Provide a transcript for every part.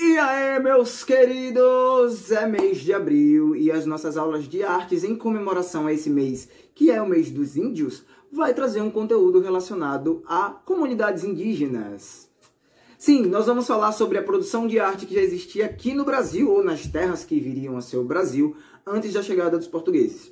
E aí, meus queridos, é mês de abril e as nossas aulas de artes em comemoração a esse mês, que é o mês dos índios, vai trazer um conteúdo relacionado a comunidades indígenas. Sim, nós vamos falar sobre a produção de arte que já existia aqui no Brasil ou nas terras que viriam a ser o Brasil antes da chegada dos portugueses.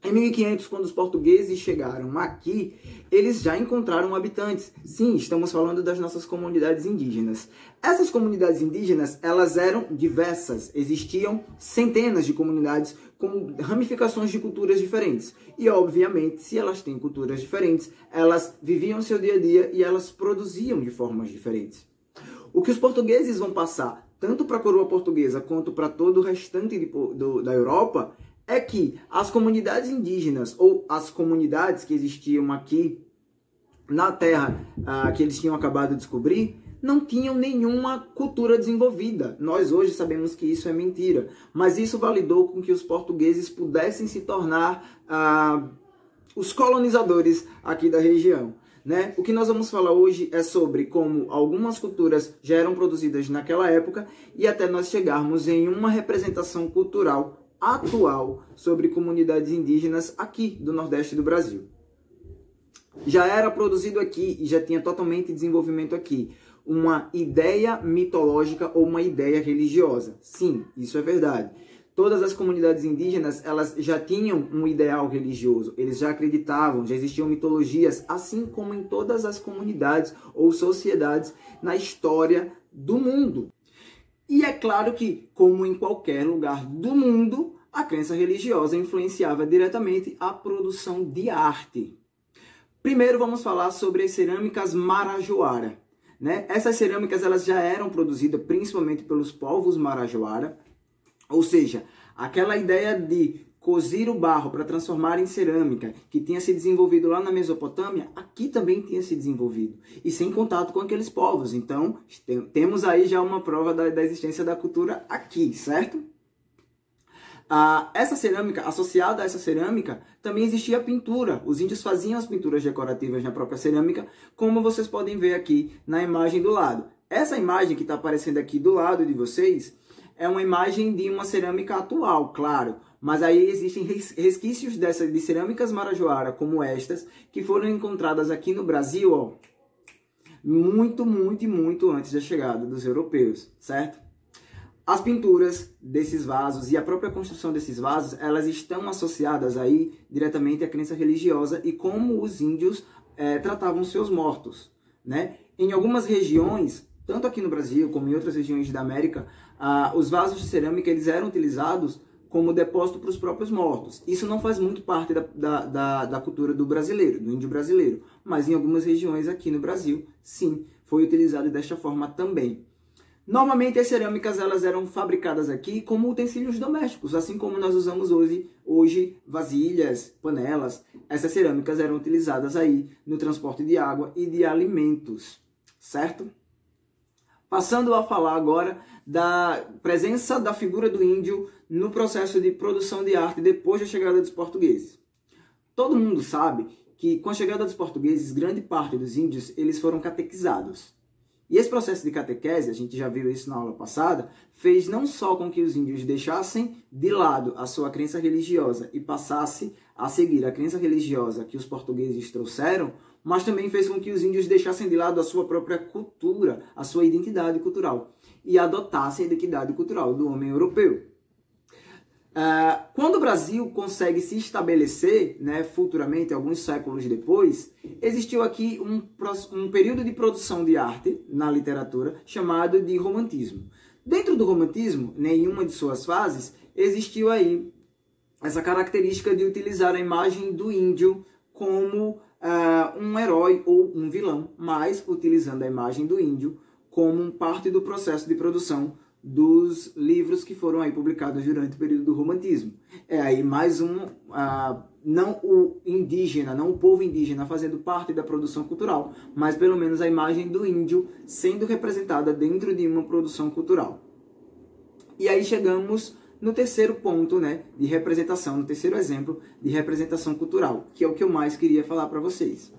Em 1500, quando os portugueses chegaram aqui, eles já encontraram habitantes. Sim, estamos falando das nossas comunidades indígenas. Essas comunidades indígenas, elas eram diversas. Existiam centenas de comunidades com ramificações de culturas diferentes. E, obviamente, se elas têm culturas diferentes, elas viviam seu dia a dia e elas produziam de formas diferentes. O que os portugueses vão passar, tanto para a coroa portuguesa quanto para todo o restante da Europa, é que as comunidades indígenas, ou as comunidades que existiam aqui na terra que eles tinham acabado de descobrir, não tinham nenhuma cultura desenvolvida. Nós hoje sabemos que isso é mentira, mas isso validou com que os portugueses pudessem se tornar os colonizadores aqui da região. Né? O que nós vamos falar hoje é sobre como algumas culturas já eram produzidas naquela época e até nós chegarmos em uma representação cultural atual sobre comunidades indígenas aqui do Nordeste do Brasil. Já era produzido aqui e já tinha totalmente desenvolvimento aqui uma ideia mitológica ou uma ideia religiosa. Sim, isso é verdade. Todas as comunidades indígenas, elas já tinham um ideal religioso, eles já acreditavam, já existiam mitologias, assim como em todas as comunidades ou sociedades na história do mundo. E é claro que, como em qualquer lugar do mundo, a crença religiosa influenciava diretamente a produção de arte. Primeiro vamos falar sobre as cerâmicas marajoara. Né? Essas cerâmicas elas já eram produzidas principalmente pelos povos marajoara, ou seja, aquela ideia de cozir o barro para transformar em cerâmica, que tinha se desenvolvido lá na Mesopotâmia, aqui também tinha se desenvolvido. E sem contato com aqueles povos. Então, temos aí já uma prova da existência da cultura aqui, certo? Essa cerâmica, associada a essa cerâmica, também existia a pintura. Os índios faziam as pinturas decorativas na própria cerâmica, como vocês podem ver aqui na imagem do lado. Essa imagem que está aparecendo aqui do lado de vocês é uma imagem de uma cerâmica atual, claro. Mas aí existem resquícios de cerâmicas marajoara, como estas, que foram encontradas aqui no Brasil, ó, muito antes da chegada dos europeus, certo? As pinturas desses vasos e a própria construção desses vasos, elas estão associadas aí diretamente à crença religiosa e como os índios tratavam seus mortos, né? Em algumas regiões, tanto aqui no Brasil como em outras regiões da América, os vasos de cerâmica eles eram utilizados como depósito para os próprios mortos. Isso não faz muito parte da cultura do brasileiro, do índio brasileiro, mas em algumas regiões aqui no Brasil, sim, foi utilizado desta forma também. Normalmente as cerâmicas elas eram fabricadas aqui como utensílios domésticos, assim como nós usamos hoje vasilhas, panelas. Essas cerâmicas eram utilizadas aí no transporte de água e de alimentos, certo? Passando a falar agora da presença da figura do índio no processo de produção de arte depois da chegada dos portugueses. Todo mundo sabe que com a chegada dos portugueses, grande parte dos índios eles foram catequizados. E esse processo de catequese, a gente já viu isso na aula passada, fez não só com que os índios deixassem de lado a sua crença religiosa e passassem a seguir a crença religiosa que os portugueses trouxeram, mas também fez com que os índios deixassem de lado a sua própria cultura, a sua identidade cultural, e adotassem a identidade cultural do homem europeu. Quando o Brasil consegue se estabelecer, né, futuramente, alguns séculos depois, existiu aqui um período de produção de arte na literatura chamado de romantismo. Dentro do romantismo, em uma de suas fases, existiu aí essa característica de utilizar a imagem do índio como um herói ou um vilão, mas utilizando a imagem do índio como parte do processo de produção dos livros que foram aí publicados durante o período do romantismo. É aí mais não o indígena, não o povo indígena fazendo parte da produção cultural, mas pelo menos a imagem do índio sendo representada dentro de uma produção cultural. E aí chegamos no terceiro ponto, né, de representação, no terceiro exemplo de representação cultural, que é o que eu mais queria falar para vocês.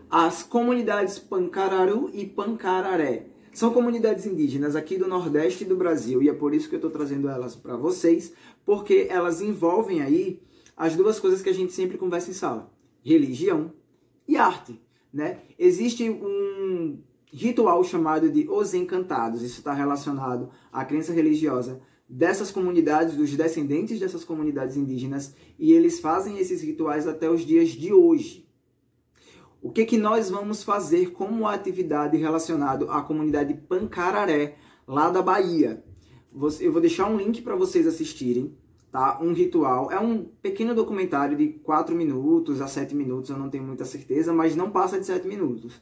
As comunidades Pancararu e Pancararé. São comunidades indígenas aqui do Nordeste do Brasil, e é por isso que eu estou trazendo elas para vocês, porque elas envolvem aí as duas coisas que a gente sempre conversa em sala: religião e arte, né? Existe um ritual chamado de Os Encantados. Isso está relacionado à crença religiosa dessas comunidades, dos descendentes dessas comunidades indígenas, e eles fazem esses rituais até os dias de hoje. O que nós vamos fazer como atividade relacionada à comunidade Pancararé, lá da Bahia? Eu vou deixar um link para vocês assistirem, tá? Um ritual, é um pequeno documentário de 4 minutos a 7 minutos, eu não tenho muita certeza, mas não passa de 7 minutos.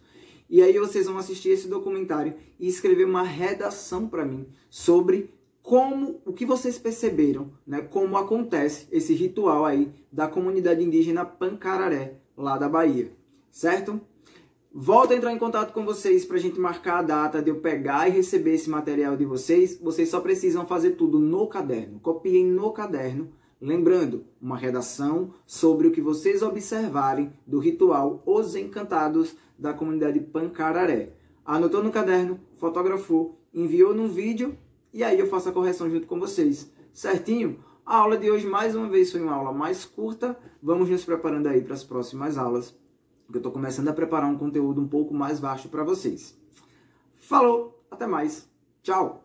E aí vocês vão assistir esse documentário e escrever uma redação para mim sobre o que vocês perceberam, né? Como acontece esse ritual aí da comunidade indígena Pancararé, lá da Bahia, certo? Volto a entrar em contato com vocês para a gente marcar a data de eu pegar e receber esse material de vocês. Vocês só precisam fazer tudo no caderno. Copiem no caderno, lembrando, uma redação sobre o que vocês observarem do ritual Os Encantados da comunidade Pancararé. Anotou no caderno, fotografou, enviou num vídeo e aí eu faço a correção junto com vocês. Certinho? A aula de hoje, mais uma vez, foi uma aula mais curta. Vamos nos preparando aí para as próximas aulas, porque eu estou começando a preparar um conteúdo um pouco mais vasto para vocês. Falou, até mais, tchau!